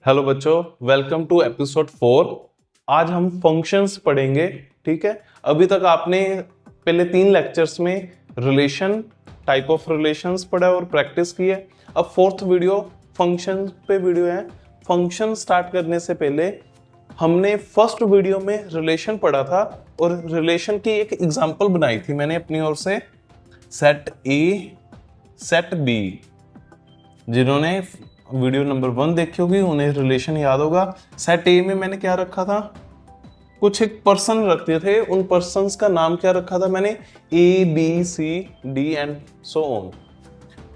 Hello बच्चों, welcome to episode 4। आज हम फंक्शंस पढ़ेंगे। ठीक है, अभी तक आपने पहले 3 लेक्चर्स में रिलेशन, टाइप ऑफ रिलेशंस पढ़ा और प्रैक्टिस की है। अब फोर्थ वीडियो फंक्शन पे वीडियो है। फंक्शन स्टार्ट करने से पहले हमने फर्स्ट वीडियो में रिलेशन पढ़ा था और रिलेशन की एक एग्जांपल बनाई थी मैंने अपनी ओर से, सेट ए सेट बी। जिन्होंने वीडियो नंबर 1 देखी होगी उन्हें रिलेशन याद होगा। सेट ए में मैंने क्या रखा था, कुछ एक पर्सन रखते थे, उन पर्सन्स का नाम क्या रखा था मैंने, A B C D and so on.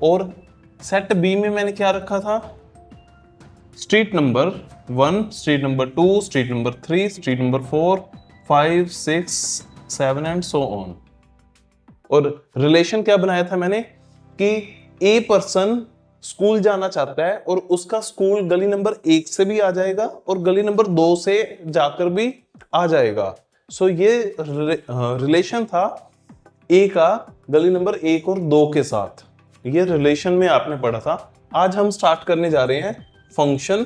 और सेट बी में मैंने क्या रखा था, street number 1, street number 2, street number 3, street number 4, 5, 6, 7 and so on. और रिलेशन क्या बनाया था मैंने कि ए पर्सन स्कूल जाना चाहता है और उसका स्कूल गली नंबर 1 से भी आ जाएगा और गली नंबर 2 से जाकर भी आ जाएगा। सो ये रिलेशन था ए का गली नंबर 1 और 2 के साथ। ये रिलेशन में आपने पढ़ा था। आज हम स्टार्ट करने जा रहे हैं फंक्शन।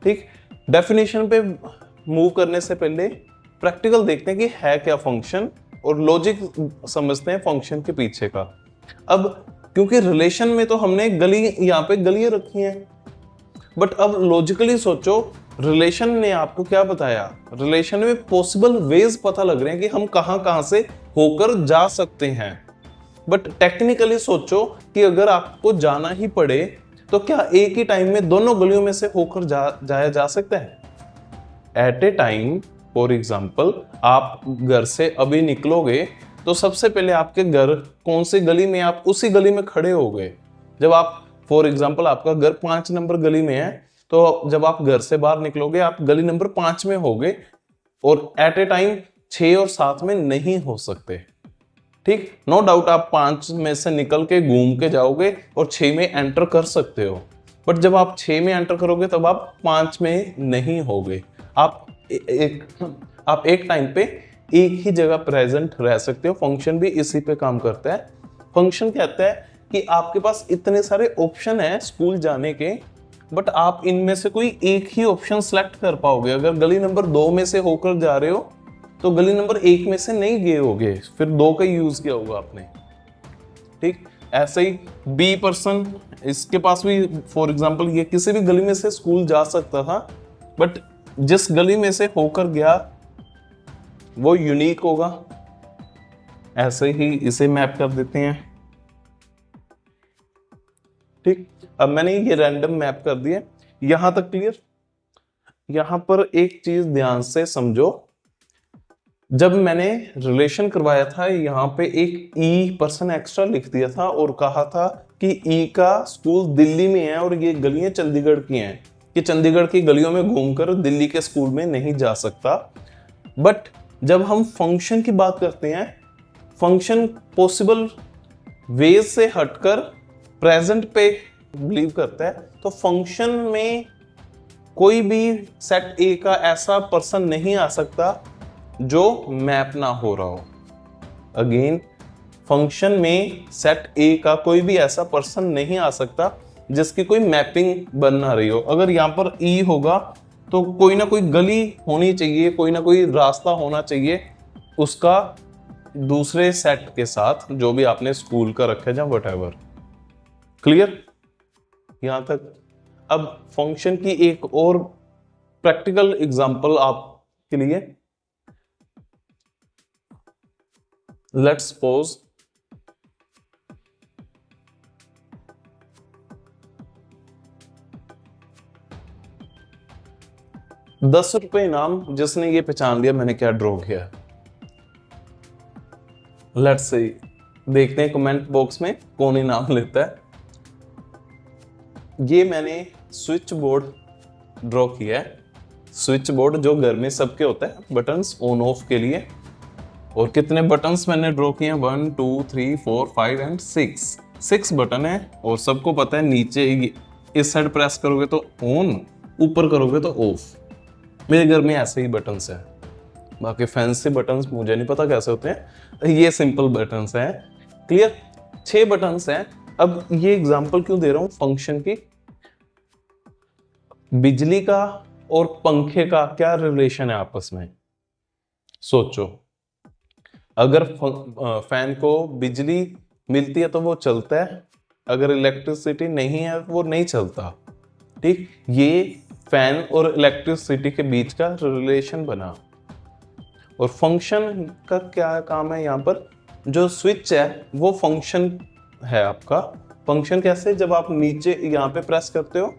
ठीक, डेफिनेशन पे मूव करने से पहले प्रैक्टिकल देखते हैं कि है क्या फंक्शन और लॉजिक समझते हैं फंक्शन के पीछे का। अब क्योंकि रिलेशन में तो हमने गली, यहाँ पे गलियां रखी हैं, बट अब लॉजिकली सोचो, रिलेशन ने आपको क्या बताया, रिलेशन में पॉसिबल वेज पता लग रहे हैं कि हम कहां कहां से होकर जा सकते हैं। बट टेक्निकली सोचो कि अगर आपको जाना ही पड़े तो क्या एक ही टाइम में दोनों गलियों में से होकर जाया जा सकता है? At a time, for example, आप घर से अभी निकलोगे तो सबसे पहले आपके घर कौन सी गली में, आप उसी गली में खड़े हो गए। जब आप, फॉर एग्जांपल, आपका घर 5 नंबर गली में है तो जब आप घर से बाहर निकलोगे आप गली नंबर 5 में होगे और एट ए टाइम 6 और 7 में नहीं हो सकते। ठीक, नो डाउट आप 5 में से निकल के घूम के जाओगे और 6 में एंटर कर सकते हो, बट जब आप 6 में एंटर करोगे तब आप 5 में नहीं होगे। आप एक टाइम पे एक ही जगह प्रेजेंट रह सकते हो। फंक्शन भी इसी पे काम करता है। फंक्शन कहता है कि आपके पास इतने सारे ऑप्शन है स्कूल जाने के, बट आप इनमें से कोई एक ही ऑप्शन सेलेक्ट कर पाओगे। अगर गली नंबर 2 में से होकर जा रहे हो तो गली नंबर 1 में से नहीं गए होगे, फिर 2 का यूज किया होगा आपने। ठीक, ऐसे ही बी पर्सन, इसके पास भी फॉर एग्जाम्पल ये किसी भी गली में से स्कूल जा सकता था, बट जिस गली में से होकर गया वो यूनिक होगा। ऐसे ही इसे मैप कर देते हैं। ठीक, अब मैंने ये रैंडम मैप कर दिया। यहां तक क्लियर? यहां पर एक चीज ध्यान से समझो, जब मैंने रिलेशन करवाया था यहां पे एक ई पर्सन एक्स्ट्रा लिख दिया था और कहा था कि ई का स्कूल दिल्ली में है और ये गलियां चंडीगढ़ की हैं, कि चंडीगढ़ की गलियों में घूमकर दिल्ली के स्कूल में नहीं जा सकता। बट जब हम फंक्शन की बात करते हैं, फंक्शन पॉसिबल वेज से हटकर प्रेजेंट पे बिलीव करता है। तो फंक्शन में कोई भी सेट ए का ऐसा पर्सन नहीं आ सकता जो मैप ना हो रहा हो। अगेन, फंक्शन में सेट ए का कोई भी ऐसा पर्सन नहीं आ सकता जिसकी कोई मैपिंग बन ना रही हो। अगर यहाँ पर ई होगा तो कोई ना कोई गली होनी चाहिए, कोई ना कोई रास्ता होना चाहिए उसका दूसरे सेट के साथ जो भी आपने स्कूल का रखा है, व्हाटएवर। क्लियर यहां तक? अब फंक्शन की एक और प्रैक्टिकल एग्जांपल आपके लिए। लेट्स सपोज ₹10 इनाम, जिसने ये पहचान लिया मैंने क्या ड्रॉ किया। लेट्स सी, देखते हैं कमेंट बॉक्स में कौन इनाम लेता है। ये मैंने स्विच बोर्ड ड्रॉ किया है। स्विच बोर्ड जो घर में सबके होता है, बटन्स ऑन ऑफ के लिए। और कितने बटन्स मैंने ड्रॉ किए हैं? 1 2 3 4 5 एंड 6 बटन है। और सबको पता है नीचे इस साइड प्रेस करोगे तो ऑन, ऊपर करोगे तो ऑफ। मेरे घर में ऐसे ही बटन्स हैं। बाकी फैंसी बटन्स मुझे नहीं पता कैसे होते हैं, ये सिंपल बटन्स हैं। क्लियर? 6 बटन्स हैं। अब ये एग्जांपल क्यों दे रहा हूं फंक्शन की? बिजली का और पंखे का क्या रिलेशन है आपस में? सोचो, अगर फैन को बिजली मिलती है तो वो चलता है, अगर इलेक्ट्रिसिटी नहीं है वो नहीं चलता। ठीक, ये फैन और इलेक्ट्रिसिटी के बीच का रिलेशन बना। और फंक्शन का क्या काम है यहाँ पर? जो स्विच है वो फंक्शन है आपका। फंक्शन कैसे? जब आप नीचे यहाँ पे प्रेस करते हो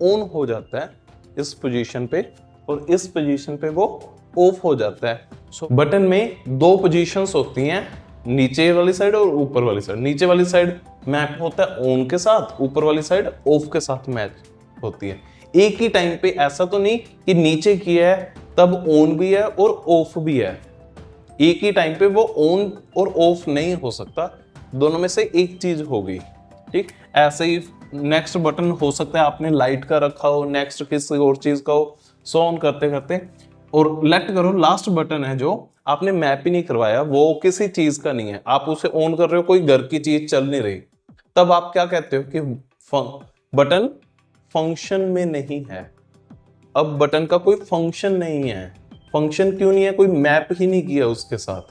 ऑन हो जाता है इस पोजीशन पे, और इस पोजीशन पे वो ऑफ हो जाता है। सो बटन में दो पोजीशंस होती हैं, नीचे वाली साइड और ऊपर वाली साइड। नीचे वाली साइड मैप होता है ऑन के साथ, ऊपर वाली साइड ऑफ के साथ मैच होती है। एक ही टाइम पे, ऐसा तो नहीं कि नीचे किया है तब ऑन भी है और ऑफ भी है। एक ही टाइम पे वो ऑन और ऑफ नहीं हो सकता, दोनों में से एक चीज होगी। ठीक, ऐसे ही नेक्स्ट बटन हो सकता है आपने लाइट का रखा हो, नेक्स्ट किसी और चीज का हो, सो ऑन करते करते। और लेट करो लास्ट बटन है जो आपने मैप ही नहीं करवाया, वो किसी चीज का नहीं है, आप उसे ऑन कर रहे हो, कोई घर की चीज चल नहीं रही, तब आप क्या कहते हो कि बटन फंक्शन में नहीं है। अब बटन का कोई फंक्शन नहीं है। फंक्शन क्यों नहीं है? कोई मैप ही नहीं किया उसके साथ।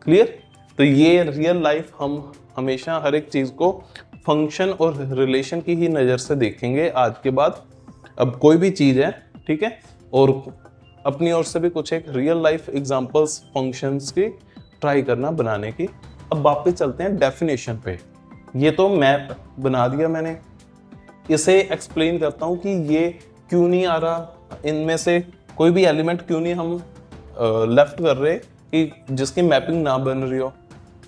क्लियर? तो ये रियल लाइफ हम हमेशा हर एक चीज को फंक्शन और रिलेशन की ही नजर से देखेंगे आज के बाद। अब कोई भी चीज है, ठीक है, और अपनी ओर से भी कुछ एक रियल लाइफ एग्जांपल्स फंक्शंस की ट्राई करना बनाने की। अब वापस चलते हैं डेफिनेशन पे। ये तो मैप बना दिया मैंने, इसे एक्सप्लेन करता हूं कि ये क्यों नहीं आ रहा, इनमें से कोई भी एलिमेंट क्यों नहीं हम लेफ्ट कर रहे कि जिसकी मैपिंग ना बन रही हो।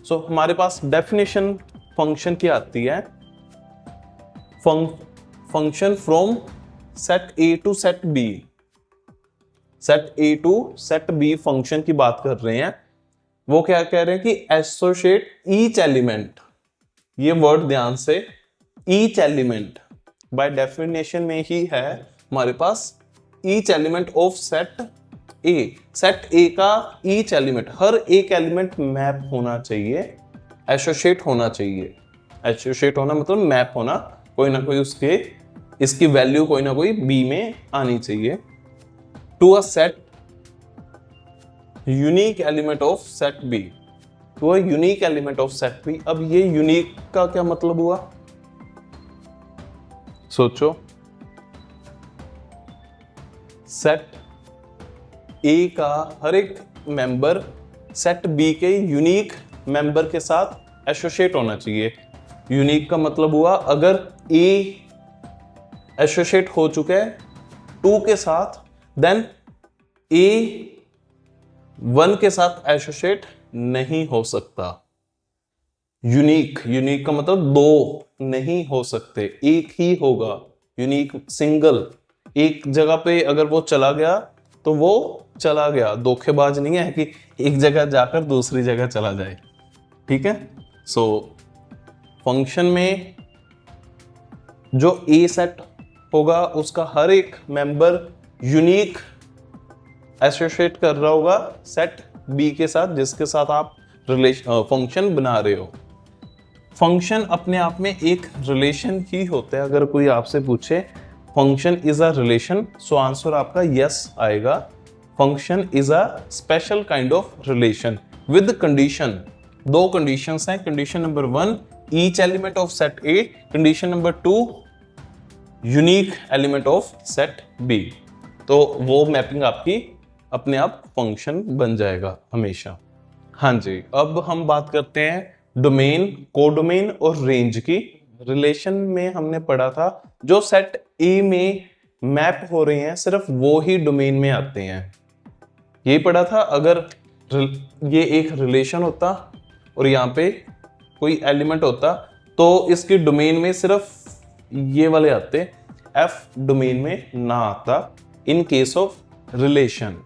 सो हमारे पास डेफिनेशन फंक्शन की आती है, function from set A to set B. Set A to set B function की बात कर रहे हैं। वो क्या कह रहे हैं कि एसोसिएट ईच एलिमेंट, ये वर्ड ध्यान से, ईच एलिमेंट बाय डेफिनेशन में ही है हमारे पास each element of set A. Set A का ईच एलिमेंट, हर एक एलिमेंट मैप होना चाहिए, एसोसिएट होना चाहिए। एसोसिएट होना मतलब मैप होना, कोई ना कोई उसके, इसकी वैल्यू कोई ना कोई बी में आनी चाहिए। To a set unique element of set B, to a unique element of set B. अब ये यूनिक का क्या मतलब हुआ? सोचो, सेट ए का हर एक मेंबर सेट बी के यूनिक मेंबर के साथ एसोसिएट होना चाहिए। यूनिक का मतलब हुआ अगर ए एसोसिएट हो चुका है 2 के साथ, देन ए 1 के साथ एसोसिएट नहीं हो सकता। यूनिक, यूनिक का मतलब दो नहीं हो सकते, एक ही होगा। यूनिक सिंगल, एक जगह पे अगर वो चला गया तो वो चला गया, धोखेबाज नहीं है कि एक जगह जाकर दूसरी जगह चला जाए। ठीक है, सो फंक्शन में जो ए सेट होगा उसका हर एक मेंबर यूनिक एसोसिएट कर रहा होगा सेट बी के साथ, जिसके साथ आप फंक्शन बना रहे हो। फंक्शन अपने आप में एक रिलेशन ही होता है। अगर कोई आपसे पूछे function is a relation, so answer आपका यस आएगा। Function is a special kind of relation with condition. दो कंडीशंस हैं। Condition number 1 each element of set A, condition number 2 unique element of set B. तो वो mapping आपकी अपने आप function बन जाएगा हमेशा। हाँ जी, अब हम बात करते हैं डोमेन, कोडोमेन और रेंज की। रिलेशन में हमने पढ़ा था जो सेट ए में मैप हो रहे हैं सिर्फ वो ही डोमेन में आते हैं, यही पढ़ा था। अगर ये एक रिलेशन होता और यहाँ पे कोई एलिमेंट होता तो इसके डोमेन में सिर्फ ये वाले आते, एफ डोमेन में ना आता in case of relation.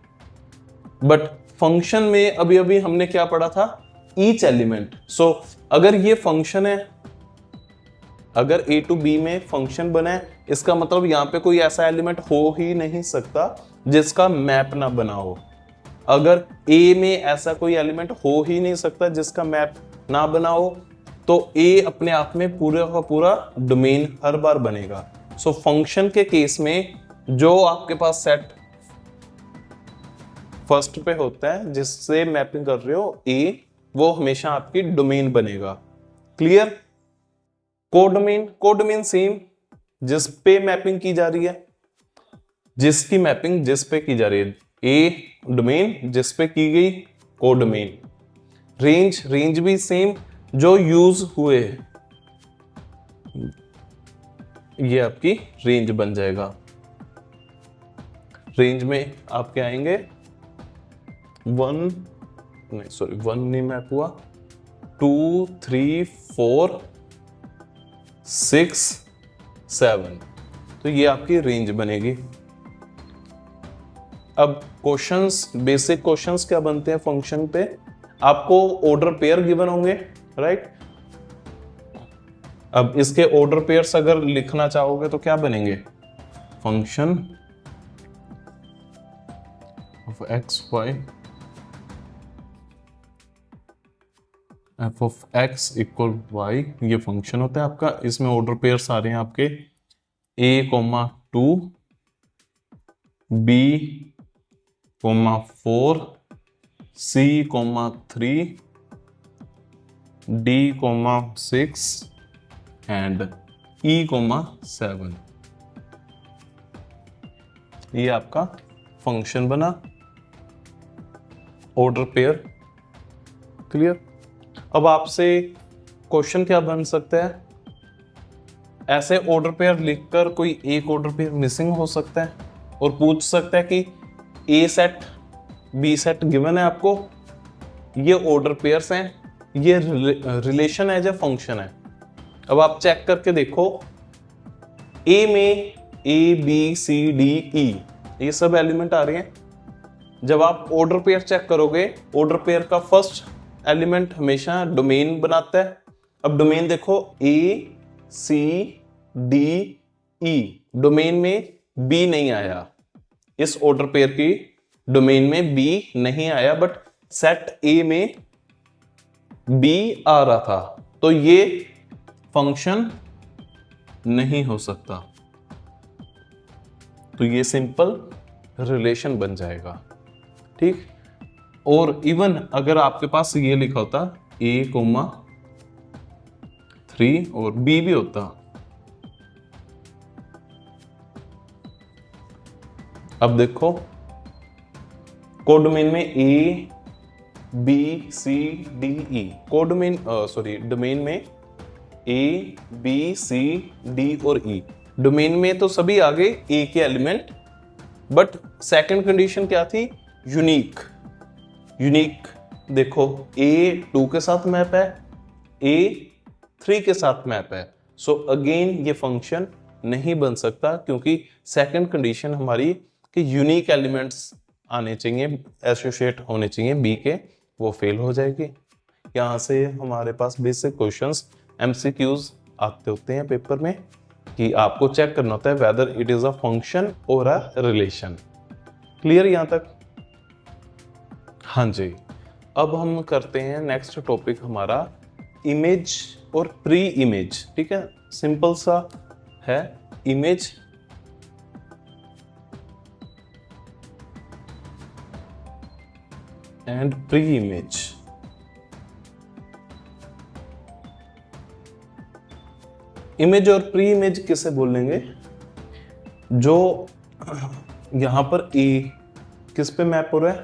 But function में अभी अभी हमने क्या पढ़ा था? Each element. सो अगर ये फंक्शन है, अगर ए टू बी में फंक्शन बना है, इसका मतलब यहां पे कोई ऐसा एलिमेंट हो ही नहीं सकता जिसका मैप ना बना हो। अगर ए में ऐसा कोई एलिमेंट हो ही नहीं सकता जिसका मैप ना बना हो, तो ए अपने आप में पूरा का पूरा डोमेन हर बार बनेगा। सो फंक्शन के केस में जो आपके पास सेट फर्स्ट पे होता है जिससे मैपिंग कर रहे हो ए, वो हमेशा आपकी डोमेन बनेगा। क्लियर? कोडोमेन, कोडोमेन सेम जिस पे मैपिंग की जा रही है, जिसकी मैपिंग जिस पे की जा रही है, ए डोमेन जिस पे की गई कोडोमेन। रेंज, रेंज भी सेम जो यूज हुए, ये आपकी रेंज बन जाएगा। रेंज में आपके आएंगे 1 नहीं मैप हुआ, 2 3 4 6 7, तो ये आपकी रेंज बनेगी। अब क्वेश्चंस, बेसिक क्वेश्चंस क्या बनते हैं फंक्शन पे, आपको ऑर्डर पेयर गिवन होंगे, राइट? अब इसके ऑर्डर पेयर्स अगर लिखना चाहोगे तो क्या बनेंगे? Function of X Y F of X equal Y, ये फंक्शन होता है आपका। इसमें ऑर्डर पेयर्स आ रहे हैं आपके a,2 b,4 c,3 d,6 and e,7। ये आपका फंक्शन बना, ऑर्डर पेयर। क्लियर? अब आपसे क्वेश्चन क्या बन सकता है, ऐसे ऑर्डर पेयर लिखकर कोई एक ऑर्डर पेयर मिसिंग हो सकता है और पूछ सकता है कि ए सेट बी सेट गिवन है आपको, ये ऑर्डर पेयर्स हैं, ये रिलेशन है या फंक्शन है। अब आप चेक करके देखो, ए में ए बी सी डी ई ये सब एलिमेंट आ रहे हैं। जब आप ऑर्डर पेयर चेक करोगे, ऑर्डर पेयर का फर्स्ट एलिमेंट हमेशा डोमेन बनाता है। अब डोमेन देखो, ए सी डी ई, डोमेन में बी नहीं आया, इस ऑर्डर पेयर की डोमेन में बी नहीं आया, बट सेट ए में बी आ रहा था, तो ये फंक्शन नहीं हो सकता। तो ये सिंपल रिलेशन बन जाएगा, ठीक। और इवन अगर आपके पास ये लिखा होता a,3 और b भी होता, अब देखो कोडोमेन में a b c d e, codomain domain में a b c d और e, डोमेन में तो सभी आ गए a के एलिमेंट, बट सेकंड कंडीशन क्या थी? यूनिक। यूनिक देखो, a 2 के साथ मैप है, a 3 के साथ मैप है, सो अगेन ये फंक्शन नहीं बन सकता, क्योंकि सेकंड कंडीशन हमारी कि यूनिक एलिमेंट्स आने चाहिए, एसोसिएट होने चाहिए b के, वो फेल हो जाएगी। यहाँ से हमारे पास बेसिक क्वेश्चंस MCQs आते होते हैं पेपर में, कि आपको चेक करना होता है whether it is a function और अ रिलेशन। क्लियर यहाँ तक? हाँ जी। अब हम करते हैं नेक्स्ट टॉपिक हमारा इमेज और प्री इमेज, ठीक है। सिंपल सा है, image and pre image. Image और प्री इमेज किसे बोलेंगे? जो यहां पर ए किस पे मैप हो रहा है?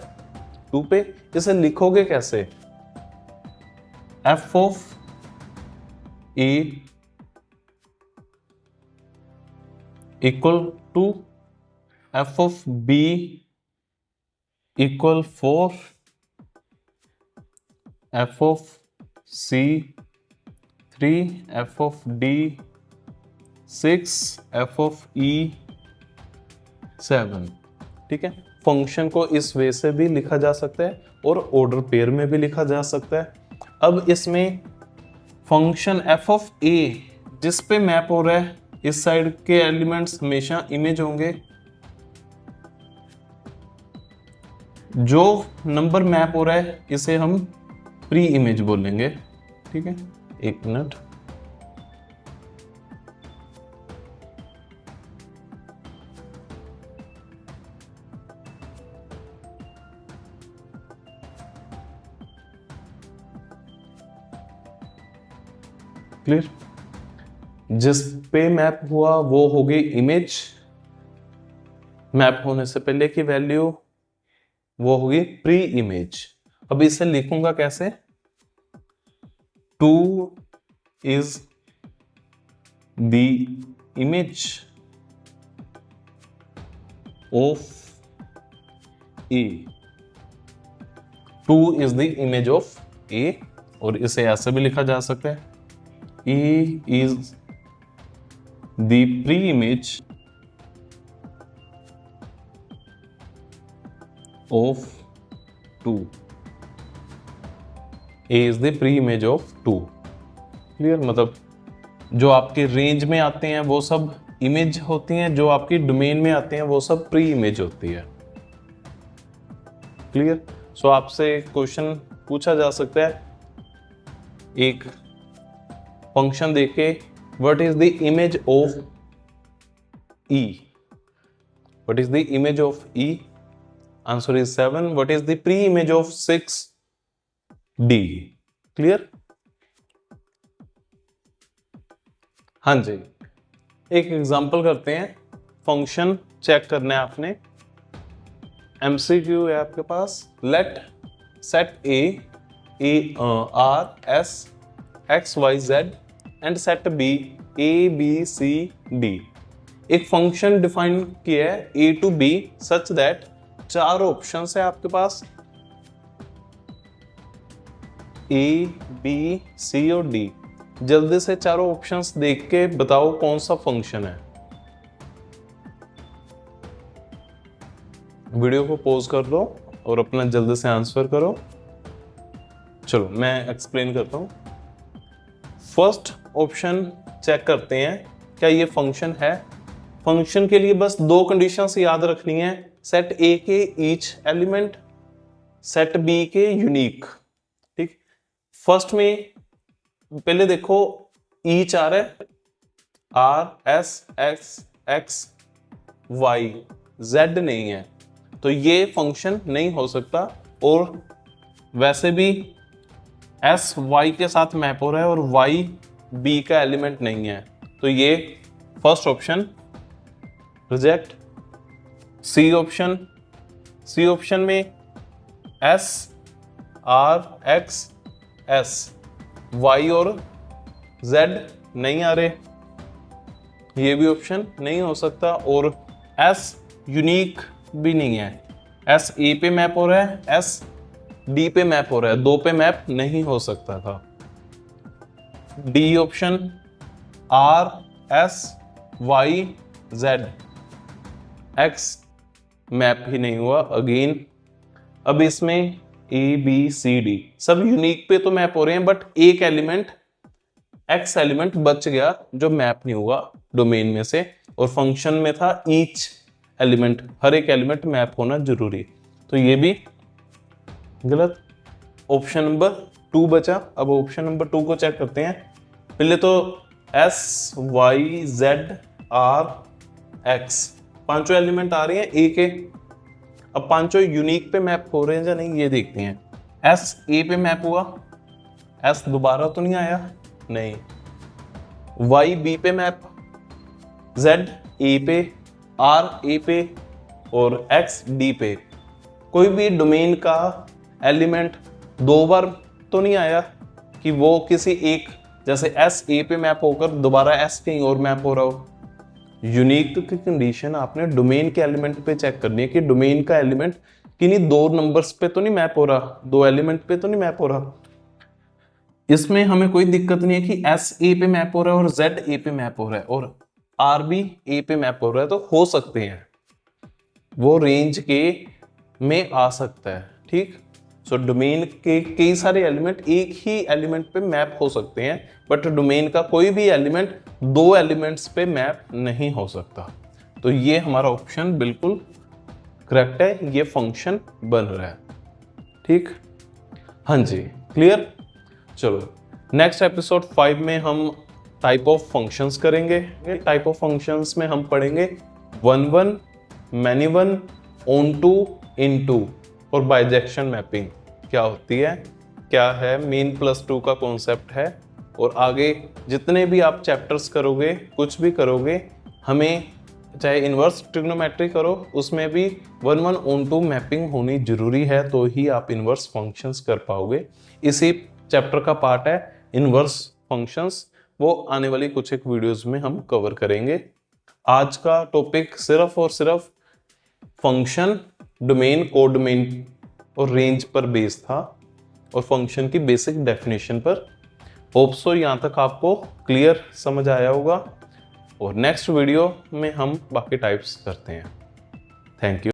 2 पे। इसे लिखोगे कैसे? F of A equal to F of B equal 4, F of C 3, F of D 6, F of E 7, ठीक है। फंक्शन को इस वे से भी लिखा जा सकता है और ऑर्डर पेयर में भी लिखा जा सकता है। अब इसमें फंक्शन एफ ऑफ ए जिस पे मैप हो रहा है, इस साइड के एलिमेंट्स हमेशा इमेज होंगे, जो नंबर मैप हो रहा है इसे हम प्री इमेज बोलेंगे, ठीक है। एक मिनट, क्लियर। जिस पे मैप हुआ वो होगी इमेज, मैप होने से पहले की वैल्यू वो होगी प्री इमेज। अब इसे लिखूंगा कैसे, 2 is the image of A, 2 is the image of A, और इसे ऐसे भी लिखा जा सकता है, A is the pre-image of 2, A is the pre-image of 2। Clear, मतलब जो आपके रेंज में आते हैं वो सब इमेज होती हैं, जो आपकी डोमेन में आते हैं वो सब प्री इमेज होती है। क्लियर। सो आपसे क्वेश्चन पूछा जा सकता है, एक फंक्शन देके, what is the image of E, what is the image of E, answer is 7। What is the pre image of 6D। Clear. हाँ जी, एक एग्जांपल करते हैं, फंक्शन चेक करना है आपने, MCQ है आपके पास, let set R S X Y Z and set B A B C D। एक फंक्शन डिफाइन किया है A to B such that 4 option है आपके पास, A B C और D। जल्दी से चारों ऑप्शंस देख के बताओ कौन सा फंक्शन है। वीडियो को पॉज कर दो और अपना जल्दी से आंसर करो। चलो मैं एक्सप्लेन करता हूं। फर्स्ट ऑप्शन चेक करते हैं, क्या ये फंक्शन है। फंक्शन के लिए बस 2 कंडीशंस याद रखनी है, सेट ए के ईच एलिमेंट, सेट बी के यूनिक। ठीक, फर्स्ट में पहले देखो ईच आ रहा है, R S X X Y, Z नहीं है, तो ये फंक्शन नहीं हो सकता। और वैसे भी एस वाई के साथ मैप हो रहा है और वाई बी का एलिमेंट नहीं है, तो ये first option reject. C option में S R X S Y और जेड नहीं आ रहे, ये भी ऑप्शन नहीं हो सकता। और एस यूनिक भी नहीं है, एस ए पे मैप हो रहा है, एस डी पे मैप हो रहा है, 2 पे मैप नहीं हो सकता था। D option R S Y Z X map ही नहीं हुआ अगेन। अब इसमें A B C D सब यूनिक पे तो मैप हो रहे हैं, बट एक एलिमेंट एक्स एलिमेंट बच गया जो मैप नहीं हुआ डोमेन में से, और फंक्शन में था ईच एलिमेंट, हर एक एलिमेंट मैप होना जरूरी, तो ये भी गलत। ऑप्शन नंबर 2 बचा। अब ऑप्शन नंबर 2 को चेक करते हैं। पहले तो S Y Z R X, 5 element आ रहे हैं ए के। अब 5 यूनिक पे मैप हो रहे हैं या नहीं ये देखते हैं। एस ए पे मैप हुआ, एस दोबारा तो नहीं आया, नहीं। वाई बी पे मैप, जेड ए पे, आर ए पे और एक्स डी पे। कोई भी डोमेन का एलिमेंट 2 बार तो नहीं आया कि वो किसी एक, जैसे एस ए पे मैप होकर दोबारा एस कहीं और मैप हो रहा हो। यूनिक की कंडीशन आपने डोमेन के एलिमेंट पे चेक करनी है कि डोमेन का एलिमेंट किन्हीं 2 नंबर्स पे तो नहीं मैप हो रहा, 2 एलिमेंट पे तो नहीं मैप हो रहा। इसमें हमें कोई दिक्कत नहीं है कि एस ए पे मैप हो रहा है और जेड ए पे मैप हो रहा है और आर भी ए पे मैप हो रहा है, तो हो सकते हैं, वो रेंज के में आ सकता है। ठीक, सो डोमेन के कई सारे एलिमेंट एक ही एलिमेंट पे मैप हो सकते हैं, बट डोमेन का कोई भी एलिमेंट 2 एलिमेंट्स पे मैप नहीं हो सकता। तो ये हमारा ऑप्शन बिल्कुल करेक्ट है, ये फंक्शन बन रहा है। ठीक, हाँ जी, क्लियर। चलो नेक्स्ट एपिसोड 5 में हम टाइप ऑफ फंक्शंस करेंगे। टाइप ऑफ फंक्शंस में हम पढ़ेंगे 1-1, many-1, on-to, into और बाइजेक्शन मैपिंग क्या होती है, क्या है, मीन +2 का कॉन्सेप्ट है, और आगे जितने भी आप चैप्टर्स करोगे, कुछ भी करोगे, हमें चाहे इन्वर्स ट्रिग्नोमेट्री करो, उसमें भी 1:1 मैपिंग होनी जरूरी है, तो ही आप इन्वर्स फंक्शंस कर पाओगे। इसी चैप्टर का पार्ट है इन्वर्स फंक्शंस, वो आने वाली कुछ एक वीडियोस में हम कवर करेंगे। आज का टॉपिक सिर्फ और सिर्फ फंक्शन, डोमेन, कोडोमेन और रेंज पर बेस्ड था और फंक्शन की बेसिक डेफिनेशन पर। होप सो यहाँ तक आपको क्लियर समझ आया होगा और नेक्स्ट वीडियो में हम बाकी टाइप्स करते हैं। Thank you.